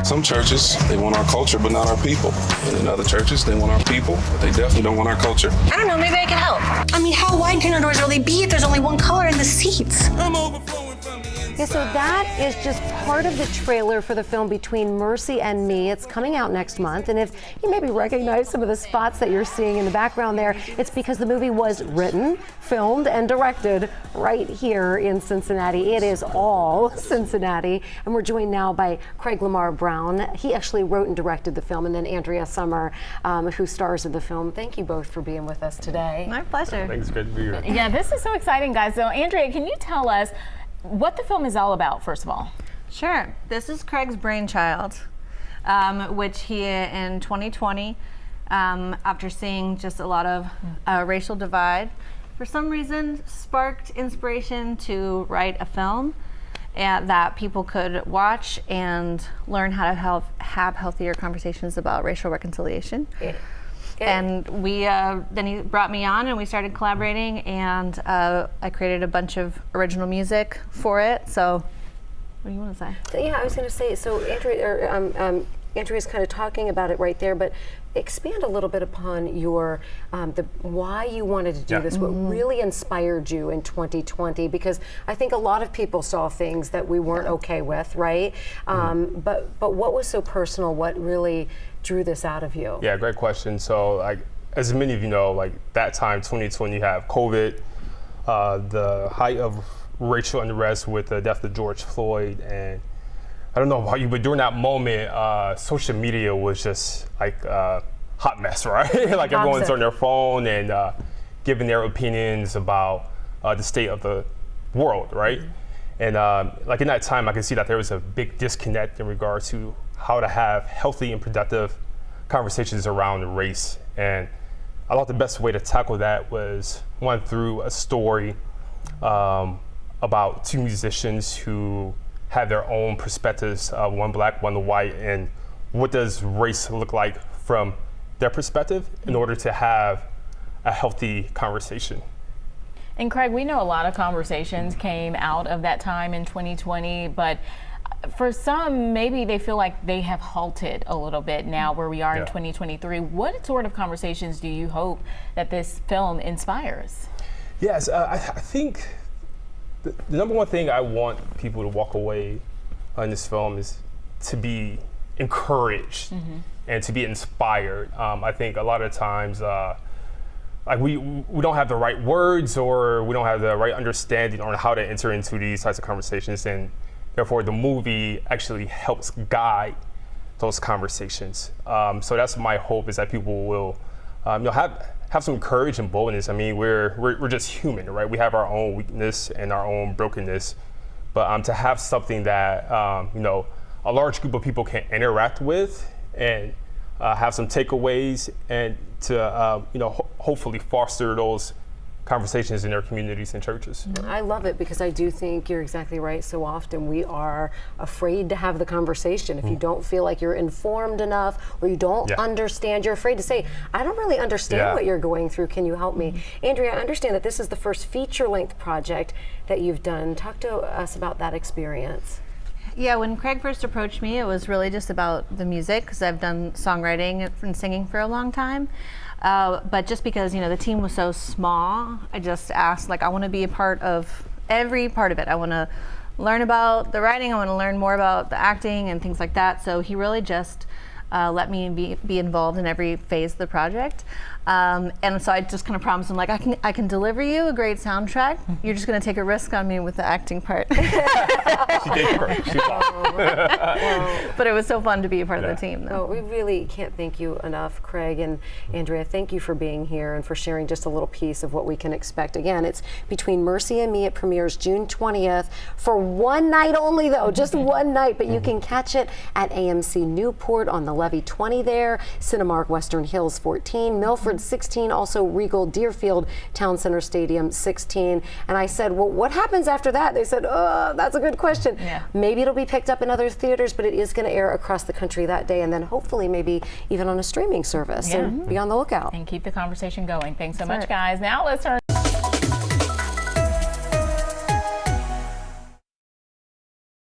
Some churches, they want our culture, but not our people. And in other churches, they want our people, but they definitely don't want our culture. I don't know, maybe I can help. I mean, how wide can our doors really be if there's only one color in the seats? I'm overflowing from the inside. Yeah, so that is just part of the trailer for the film Between Mercy and Me. It's coming out next month, and if you maybe recognize some of the spots that you're seeing in the background there, it's because the movie was written, filmed, and directed right here in Cincinnati. It is all Cincinnati, and we're joined now by Craig Lamar Brown. He actually wrote and directed the film, and then Andrea Summer, who stars in the film. Thank you both for being with us today. My pleasure. Thanks, good to be here. Yeah, this is so exciting, guys. So, Andrea, can you tell us what the film is all about, first of all? Sure. This is Craig's brainchild, which he, in 2020, after seeing just a lot of racial divide, for some reason sparked inspiration to write a film that people could watch and learn how to have healthier conversations about racial reconciliation. And we then he brought me on and we started collaborating, and I created a bunch of original music for it. So what do you want to say? Yeah, I was going to say, so Andrea's kind of talking about it right there, but expand a little bit upon your why you wanted to do this, what really inspired you in 2020, because I think a lot of people saw things that we weren't okay with, right? But what was so personal? What really drew this out of you? Yeah, great question. So, like, as many of you know, like that time, 2020, you have COVID, the height of racial unrest with the death of George Floyd, and I don't know about you, but during that moment, social media was just like a hot mess, right? Like everyone's on their phone and giving their opinions about the state of the world, right? And like in that time, I could see that there was a big disconnect in regards to how to have healthy and productive conversations around race. And I thought the best way to tackle that was one through a story about two musicians who had their own perspectives, one black, one white, and what does race look like from their perspective in order to have a healthy conversation. And Craig, we know a lot of conversations came out of that time in 2020, but for some, maybe they feel like they have halted a little bit now where we are in 2023. What sort of conversations do you hope that this film inspires? Yes, I think the number one thing I want people to walk away on this film is to be encouraged and to be inspired. I think a lot of times, like we don't have the right words or we don't have the right understanding on how to enter into these types of conversations, and therefore the movie actually helps guide those conversations. So that's my hope, is that people will have some courage and boldness. I mean, we're just human, right? We have our own weakness and our own brokenness, but to have something that a large group of people can interact with and have some takeaways, and to hopefully foster those conversations in their communities and churches. I love it, because I do think you're exactly right. So often we are afraid to have the conversation. If you don't feel like you're informed enough or you don't understand, you're afraid to say, I don't really understand what you're going through. Can you help me? Andrea, I understand that this is the first feature-length project that you've done. Talk to us about that experience. Yeah, when Craig first approached me, it was really just about the music, because I've done songwriting and singing for a long time. But just because, the team was so small, I just asked, I want to be a part of every part of it. I want to learn about the writing, I want to learn more about the acting and things like that. So he really just let me be involved in every phase of the project. And so I just kind of promised him, I can deliver you a great soundtrack. You're just going to take a risk on me with the acting part. She did great. She was awesome. But it was so fun to be a part of the team, though. Oh, we really can't thank you enough, Craig and Andrea. Thank you for being here and for sharing just a little piece of what we can expect. Again, it's Between Mercy and Me. It premieres June 20th for one night only, though, just one night. But you can catch it at AMC Newport on the Levee 20 there, Cinemark Western Hills 14, Milford 16, also Regal Deerfield Town Center Stadium 16. And I said, well, what happens after that? They said, oh, that's a good question. Maybe it'll be picked up in other theaters, but it is going to air across the country that day, and then hopefully maybe even on a streaming service. So be on the lookout. And keep the conversation going. Thanks so much, guys. Now let's turn